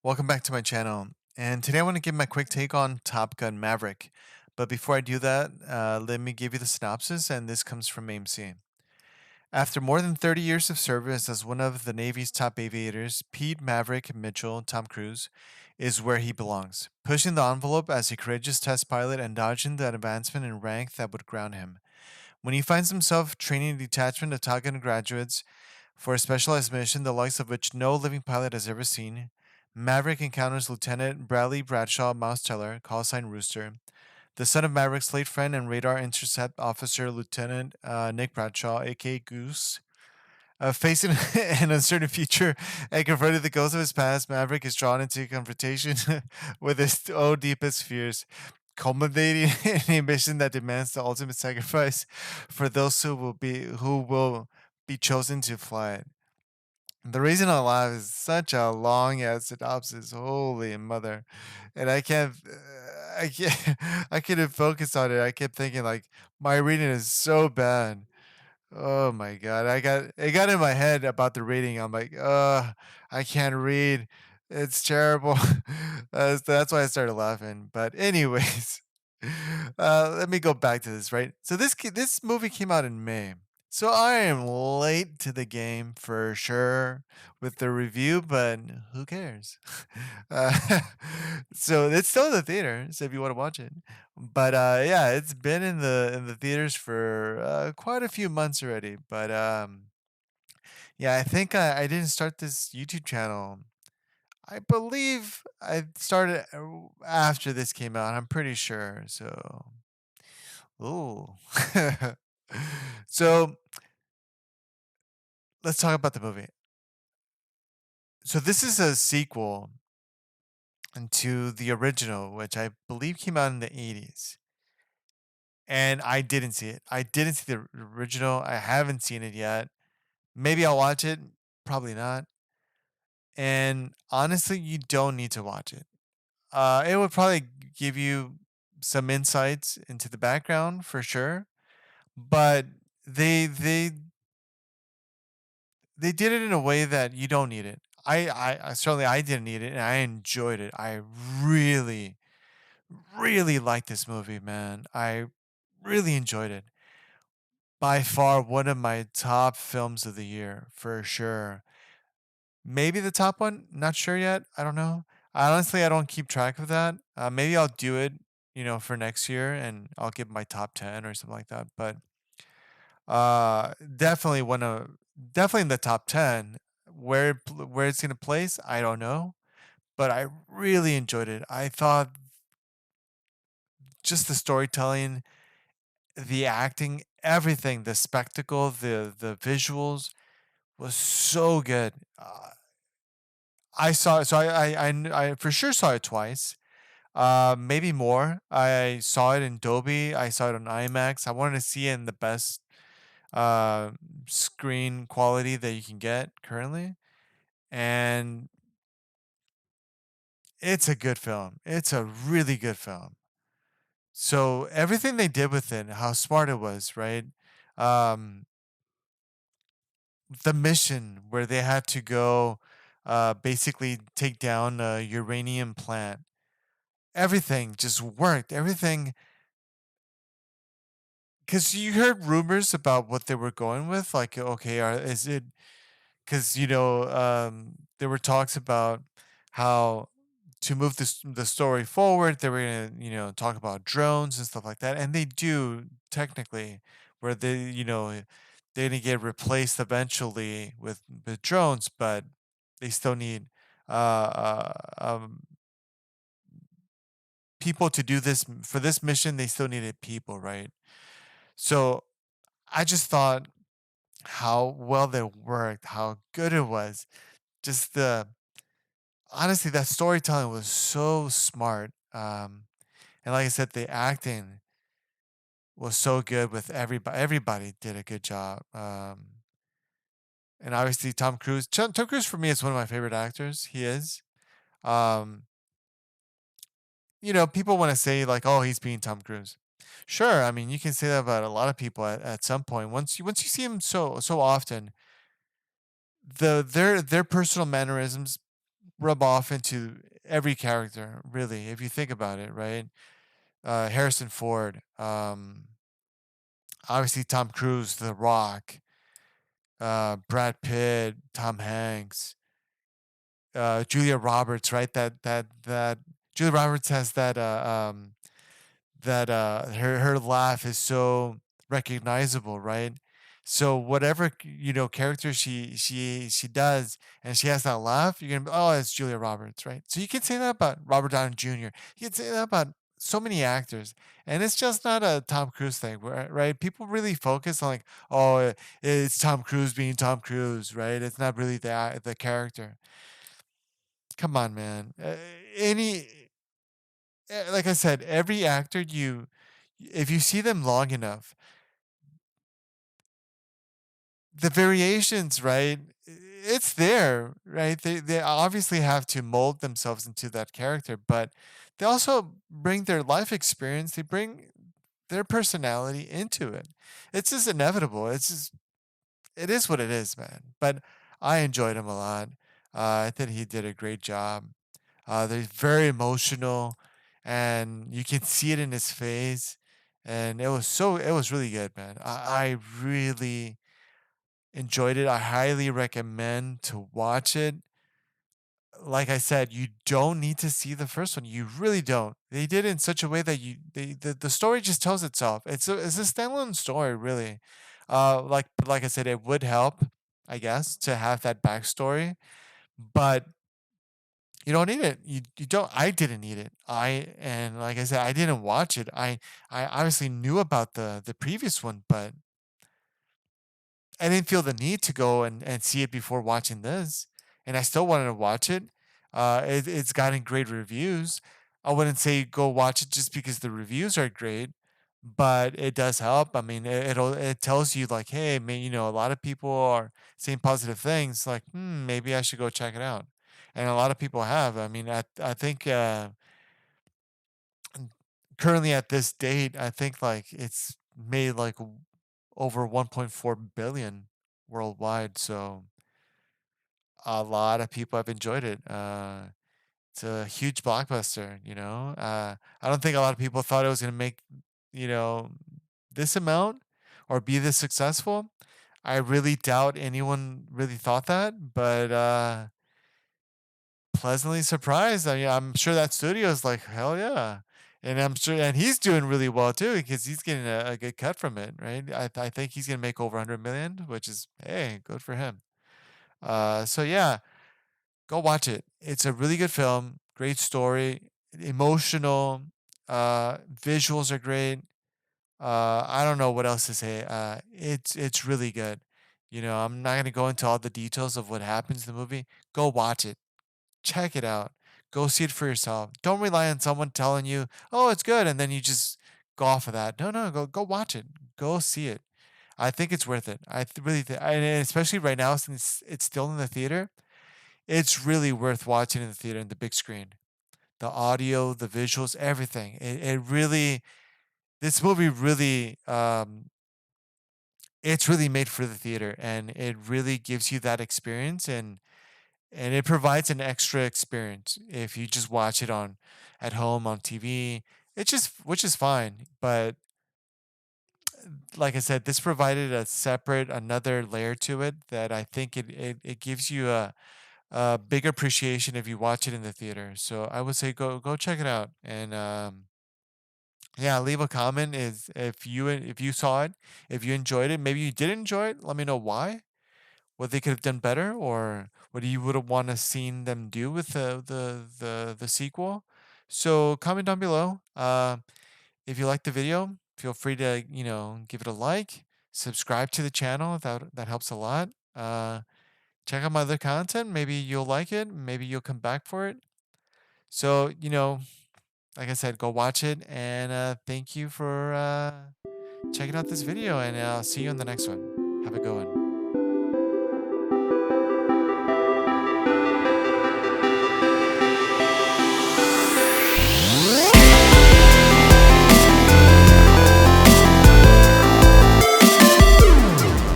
Welcome back to my channel. And today I want to give my quick take on Top Gun Maverick. But before I do that, let me give you the synopsis, and this comes from AMC. After more than 30 years of service as one of the Navy's top aviators, Pete Maverick Mitchell, Tom Cruise, is where he belongs, pushing the envelope as a courageous test pilot and dodging the advancement in rank that would ground him. When he finds himself training a detachment of Top Gun graduates for a specialized mission, the likes of which no living pilot has ever seen, Maverick encounters Lieutenant Bradley Bradshaw Mouse Teller, call sign Rooster, the son of Maverick's late friend and radar intercept officer Lieutenant Nick Bradshaw, aka Goose. Facing an uncertain future and confronting the ghosts of his past, Maverick is drawn into confrontation with his own deepest fears, culminating in a mission that demands the ultimate sacrifice for those who will be chosen to fly it. The reason I laugh is such a long ass synopsis. Holy mother. And I can't, I couldn't focus on it. I kept thinking, like, my reading is so bad. Oh my god. It got in my head about the reading. I'm like, I can't read. It's terrible. That's why I started laughing. But anyways, let me go back to this, right? So this movie came out in May. So I am late to the game for sure with the review, but who cares? uh, so it's still in the theater, so if you want to watch it. But yeah, it's been in the theaters for quite a few months already. But yeah, I think I didn't start this YouTube channel. I believe I started after this came out. I'm pretty sure. So, ooh. So let's talk about the movie. So this is a sequel to the original, which I believe came out in the 80s. And I didn't see it. I didn't see the original. I haven't seen it yet. Maybe I'll watch it. Probably not. And honestly, you don't need to watch it. It would probably give you some insights into the background for sure, but they they they did it in a way that you don't need it. I certainly I didn't need it, and I enjoyed it. I really really liked this movie, man. I really enjoyed it. By far one of my top films of the year for sure. Maybe the top one, not sure yet. I don't know. Honestly, I don't keep track of that. Maybe I'll do it, for next year, and I'll give my top 10 or something like that. But definitely definitely in the top 10. Where it's gonna place, I don't know. But I really enjoyed it. I thought just the storytelling, the acting, everything, the spectacle, the visuals was so good. I saw it, so I for sure saw it twice. Maybe more. I saw it in Dolby. I saw it on IMAX. I wanted to see it in the best uh, screen quality that you can get currently, and it's a good film. It's a really good film. So everything they did with it, how smart it was, right? Um, the mission where they had to go, basically take down a uranium plant. Everything just worked. Everything, because you heard rumors about what they were going with. Like, okay, is it because there were talks about how to move the story forward they were gonna talk about drones and stuff like that, and they do technically, where they're gonna get replaced eventually with drones, but they still need people to do this for this mission. They still needed people, right? So I just thought how well they worked, how good it was. Just the honestly, that storytelling was so smart. And like I said, the acting was so good with everybody. Everybody did a good job. And obviously, Tom Cruise. Tom Cruise for me is one of my favorite actors. He is. Um, people want to say like, "Oh, he's being Tom Cruise." Sure, I mean, you can say that about a lot of people at some point. Once you see him so often, their personal mannerisms rub off into every character, really, if you think about it, right? Harrison Ford, obviously Tom Cruise, The Rock, Brad Pitt, Tom Hanks, Julia Roberts, right? That Julia Roberts has that her laugh is so recognizable, right? So whatever character she does, and she has that laugh, you're gonna be, oh, it's Julia Roberts, right? So you can say that about Robert Downey Jr. You can say that about so many actors, and it's just not a Tom Cruise thing, right? People really focus on like, oh, it's Tom Cruise being Tom Cruise, right? It's not really the character. Come on, man. Any like I said, every actor if you see them long enough, the variations, right? It's there, right? They obviously have to mold themselves into that character, but they also bring their life experience, they bring their personality into it. It's just inevitable. It is what it is, man. But I enjoyed him a lot. I think he did a great job. They're very emotional, and you can see it in his face. And it was really good, man. I really enjoyed it. I highly recommend to watch it. Like I said, you don't need to see the first one. You really don't. They did it in such a way that the story just tells itself. It's a standalone story, really. Like I said, it would help, I guess, to have that backstory, but you don't need it. You don't. I didn't need it. And like I said, I didn't watch it. I obviously knew about the previous one, but I didn't feel the need to go and see it before watching this, and I still wanted to watch it. It's gotten great reviews. I wouldn't say go watch it just because the reviews are great, but it does help. I mean, it tells you like, hey, man, a lot of people are saying positive things. Like, maybe I should go check it out, and a lot of people have. I mean, I think currently at this date, I think like it's made like over 1.4 billion worldwide. So a lot of people have enjoyed it. It's a huge blockbuster. I don't think a lot of people thought it was going to make, you know, this amount or be this successful. I really doubt anyone really thought that, but pleasantly surprised. I mean, I'm sure that studio is like, hell yeah. And I'm sure, and he's doing really well too because he's getting a good cut from it, right? I think he's gonna make over 100 million, which is, hey, good for him. So yeah, go watch it. It's a really good film, great story, emotional. Visuals are great. I don't know what else to say. It's really good. I'm not gonna go into all the details of what happens in the movie. Go watch it. Check it out. Go see it for yourself. Don't rely on someone telling you, "Oh, it's good," and then you just go off of that. No, no, go watch it. Go see it. I think it's worth it. Really think, and especially right now since it's still in the theater, it's really worth watching in the theater in the big screen. The audio, the visuals, everything. It really, this movie really, it's really made for the theater, and it really gives you that experience, and it provides an extra experience if you just watch it on at home on TV. It's just which is fine, but like I said, this provided a separate another layer to it that I think it gives you a big appreciation if you watch it in the theater. So I would say go check it out, and yeah, leave a comment is if you saw it, if you enjoyed it, maybe you did enjoy it. Let me know why, what they could have done better, or what you would have want to seen them do with the sequel. So comment down below. If you like the video, feel free to give it a like, subscribe to the channel. That helps a lot. Check out my other content. Maybe you'll like it. Maybe you'll come back for it. So like I said, go watch it, and thank you for checking out this video, and I'll see you in the next one. Have a good one.